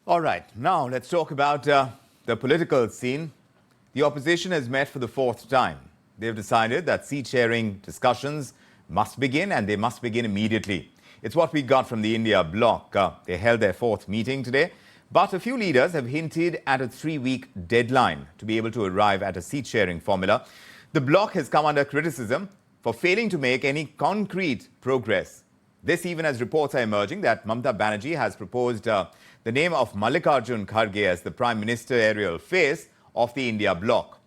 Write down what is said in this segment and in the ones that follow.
All right, now let's talk about the political scene. The opposition has met for the fourth time. They've decided that seat-sharing discussions must begin, and they must begin immediately. It's what we got from the India Bloc. They held their fourth meeting today, but a few leaders have hinted at a 3-week deadline to be able to arrive at a seat-sharing formula. The Bloc has come under criticism for failing to make any concrete progress. This even as reports are emerging that Mamata Banerjee has proposed the name of Mallkikarjun Kharge as the Prime Ministerial face of the India Bloc.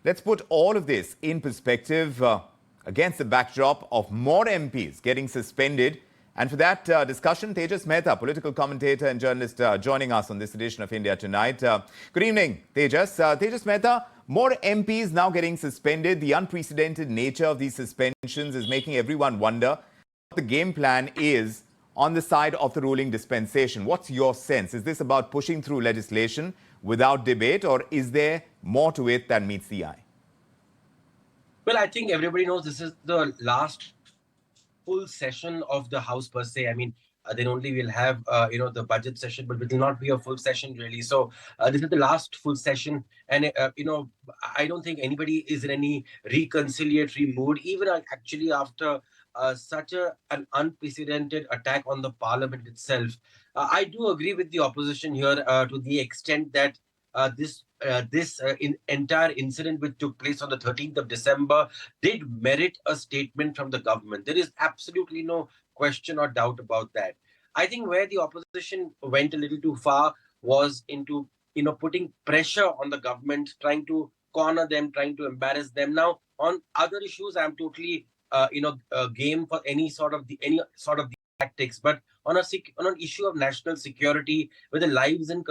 Let's put all of this in perspective against the backdrop of more MPs getting suspended. And for that discussion, Tejas Mehta, political commentator and journalist, joining us on this edition of India Tonight. Good evening, Tejas. Tejas Mehta, more MPs now getting suspended. The unprecedented nature of these suspensions is making everyone wonder what the game plan is on the side of the ruling dispensation. What's your sense? Is this about pushing through legislation without debate, or is there more to it than meets the eye? Well, I think everybody knows this is the last full session of the House per se. I mean, then only we'll have, the budget session, but it will not be a full session really. So this is the last full session. And, I don't think anybody is in any reconciliatory mood, even actually after such an unprecedented attack on the parliament itself. I do agree with the opposition here to the extent that this entire incident which took place on the 13th of December did merit a statement from the government. There is absolutely no question or doubt about that. I think where the opposition went a little too far was into putting pressure on the government, trying to corner them, trying to embarrass them. Now on other issues, I'm totally game for any sort of the tactics, but on an issue of national security, where the lives and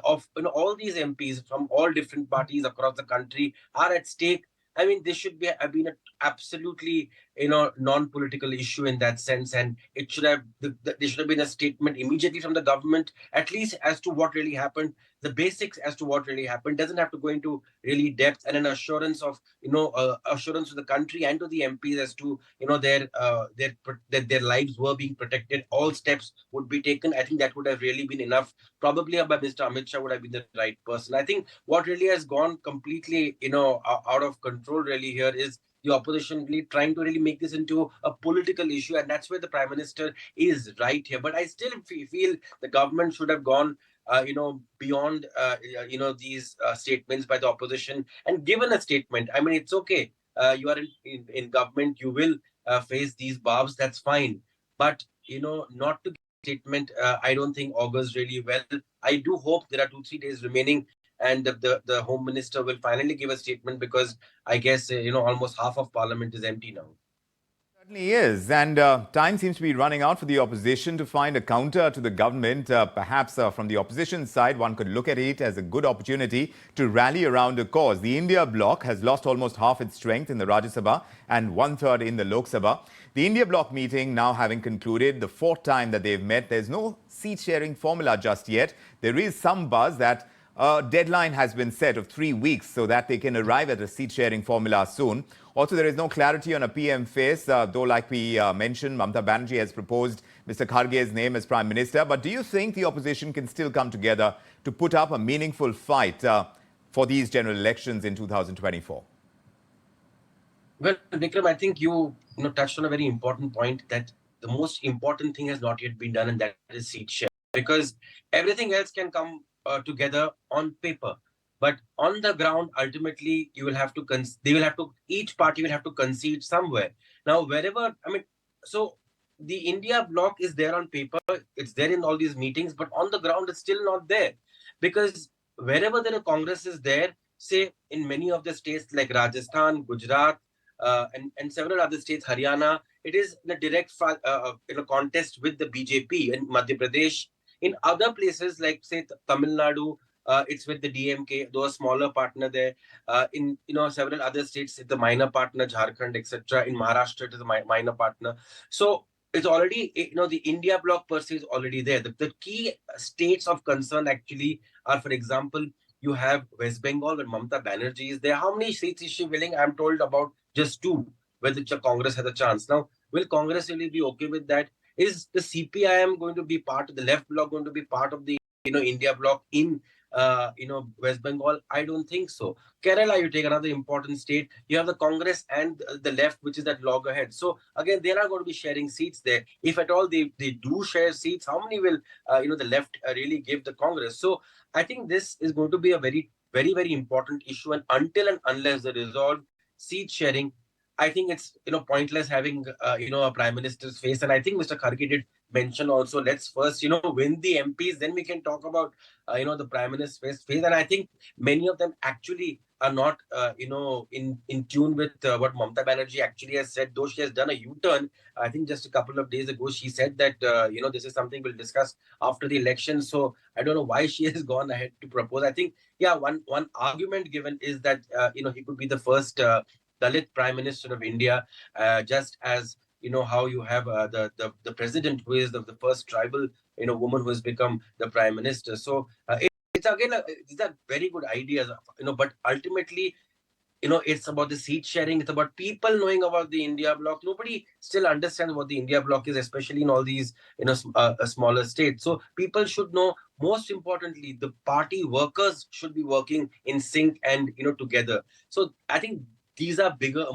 of all these MPs from all different parties across the country are at stake. I mean, this should have been an absolutely non-political issue in that sense, and it should have there should have been a statement immediately from the government, at least as to what really happened. The basics as to what really happened doesn't have to go into really depth, and an assurance of assurance to the country and to the MPs as to their lives were being protected. All steps would be taken. I think that would have really been enough. Probably by Mr. Amit Shah would have been the right person. I think what really has gone completely out of control really here is the opposition really trying to really make this into a political issue, and that's where the Prime Minister is right here. But I still feel the government should have gone beyond these statements by the opposition and given a statement. I mean, it's okay. You are in government, you will face these barbs, that's fine. But not to give a statement, I don't think augurs really well. I do hope there are 2-3 days remaining, and the Home Minister will finally give a statement, because I guess almost half of Parliament is empty now. Certainly is, and time seems to be running out for the opposition to find a counter to the government. Perhaps from the opposition side, one could look at it as a good opportunity to rally around a cause. The India Bloc has lost almost half its strength in the Rajya Sabha and 1/3 in the Lok Sabha. The India Bloc meeting now having concluded the fourth time that they've met. There's no seat-sharing formula just yet. There is some buzz that a deadline has been set of 3 weeks so that they can arrive at a seat-sharing formula soon. Also, there is no clarity on a PM face, though, like we mentioned, Mamata Banerjee has proposed Mr. Kharge's name as Prime Minister. But do you think the opposition can still come together to put up a meaningful fight for these general elections in 2024? Well, Vikram, I think you touched on a very important point, that the most important thing has not yet been done, and that is seat share. Because everything else can come together on paper, but on the ground, ultimately, you will have to each party will have to concede somewhere. Now, wherever, I mean, so the India Bloc is there on paper, it's there in all these meetings, but on the ground, it's still not there, because wherever the Congress is there, say in many of the states like Rajasthan, Gujarat, and several other states, Haryana, it is in a direct contest with the BJP. In Madhya Pradesh, in other places like say Tamil Nadu, it's with the DMK, though a smaller partner there. In several other states, it's the minor partner, Jharkhand, etc. In Maharashtra, it is a minor partner. So it's already, the India Bloc per se is already there. The key states of concern actually are, for example, you have West Bengal, where Mamata Banerjee is there. How many seats is she willing? I'm told about just 2, where the Congress has a chance. Now, will Congress really be okay with that? Is the CPIM going to be part of the left bloc, going to be part of the India bloc in West Bengal? I don't think so. Kerala, you take another important state, you have the Congress and the left, which is that loggerhead. So again, they're not going to be sharing seats there. If at all they do share seats, how many will the left really give the Congress? So I think this is going to be a very, very, very important issue. And until and unless they resolve seat sharing, I think it's pointless having a prime minister's face. And I think Mr. Kharge did mention also, let's first win the MPs, then we can talk about the prime minister's face. And I think many of them actually are not in tune with what Mamata Banerjee actually has said, though she has done a U-turn. I think just a couple of days ago she said that this is something we'll discuss after the election. So I don't know why she has gone ahead to propose. I think one argument given is that he could be the first Dalit Prime Minister of India, just as how you have the president who is the first tribal woman who has become the Prime Minister. So it's again these are very good ideas, but ultimately it's about the seat sharing. It's about people knowing about the India bloc. Nobody still understands what the India bloc is, especially in all these smaller states. So people should know. Most importantly, the party workers should be working in sync and together. So I think these are bigger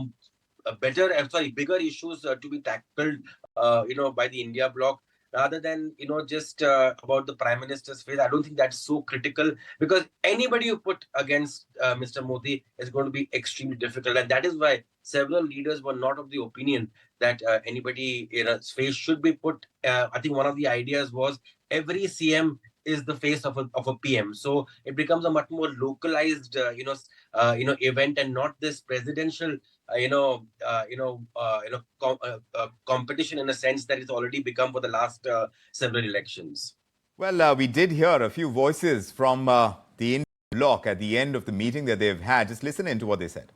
issues to be tackled by the India bloc, rather than just about the prime minister's face. I don't think that's so critical, because anybody you put against Mr. Modi is going to be extremely difficult. And that is why several leaders were not of the opinion that anybody face should be put. I think one of the ideas was every CM is the face of a PM. So it becomes a much more localized event, and not this presidential competition, in a sense that it's already become for the last several elections. Well, we did hear a few voices from the India Bloc at the end of the meeting that they've had. Just listen into what they said.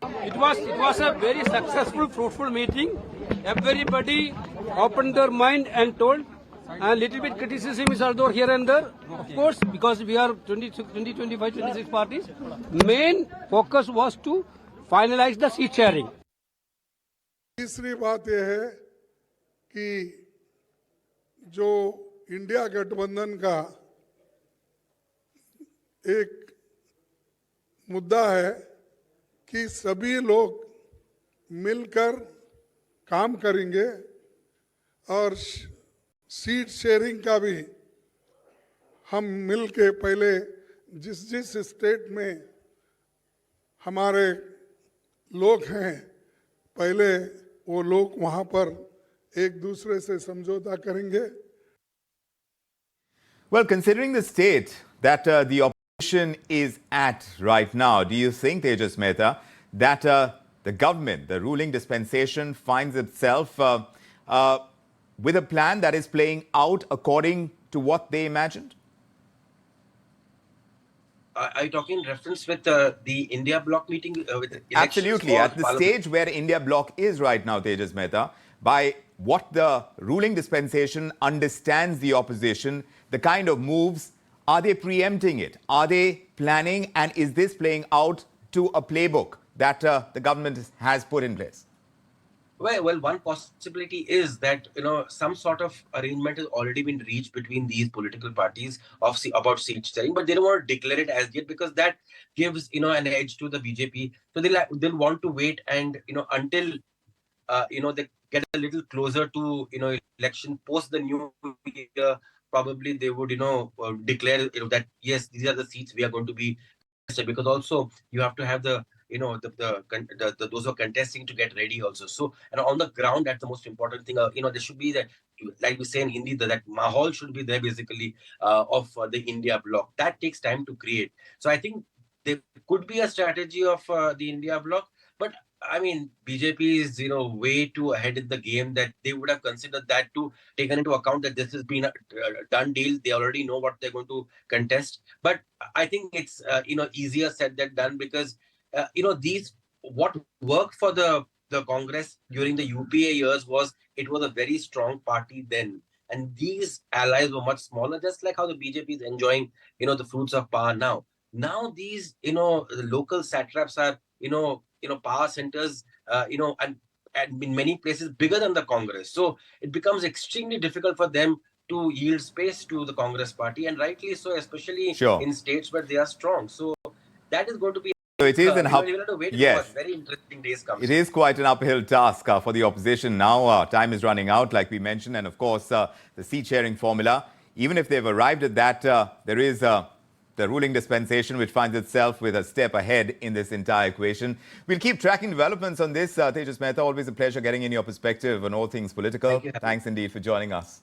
It was a very successful, fruitful meeting. Everybody opened their mind and told. A little bit criticism is also here and there, of course, because we are 20, 25, 26 parties. Main focus was to finalize the seat sharing. तीसरी बात यह है कि जो India गठबंधन का एक मुद्दा है कि सभी लोग मिलकर काम करेंगे, और सीट शेयरिंग का भी हम मिल के पहले जिस स्टेट में हमारे लोग हैं, पहले वो लोग वहाँ पर एक दूसरे से समझौता करेंगे. Well, considering the state that the opposition is at right now, do you think, Tejas Mehta, that the government, the ruling dispensation, finds itself with a plan that is playing out according to what they imagined? Are you talking in reference with the India Bloc meeting? With Absolutely. At the stage where India Bloc is right now, Tejas Mehta, by what the ruling dispensation understands the opposition, the kind of moves, are they preempting it? Are they planning? And is this playing out to a playbook that the government has put in place? Well, one possibility is that some sort of arrangement has already been reached between these political parties about seat sharing, but they don't want to declare it as yet, because that gives an edge to the BJP. So they'll want to wait and until they get a little closer to election post the new year. Probably they would declare that yes, these are the seats we are going to be contested, because also you have to have the those who are contesting to get ready also. So, and on the ground, that's the most important thing. There should be that, like we say in Hindi, that mahal should be there basically of the India bloc. That takes time to create. So I think there could be a strategy of the India bloc, but I mean, BJP is way too ahead in the game that they would have considered that, to taken into account that this has been a done deal. They already know what they're going to contest. But I think it's easier said than done, because these what worked for the Congress during the UPA years was it was a very strong party then, and these allies were much smaller, just like how the BJP is enjoying the fruits of power now. Now these the local satraps are power centers and in many places bigger than the Congress, so it becomes extremely difficult for them to yield space to the Congress party, and rightly so, especially Sure. in states where they are strong. So that is going to be. So it is an you will have to wait yes. for very interesting days coming. It is quite an uphill task for the opposition now. Time is running out, like we mentioned, and of course, the seat sharing formula. Even if they've arrived at that, there is the ruling dispensation, which finds itself with a step ahead in this entire equation. We'll keep tracking developments on this. Tejas Mehta, always a pleasure getting in your perspective on all things political. Thanks indeed for joining us.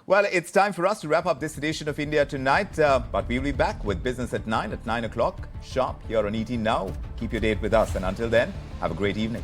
Well, it's time for us to wrap up this edition of India Tonight, but we'll be back with Business at 9 o'clock sharp here on ET Now. Keep your date with us, and until then, have a great evening.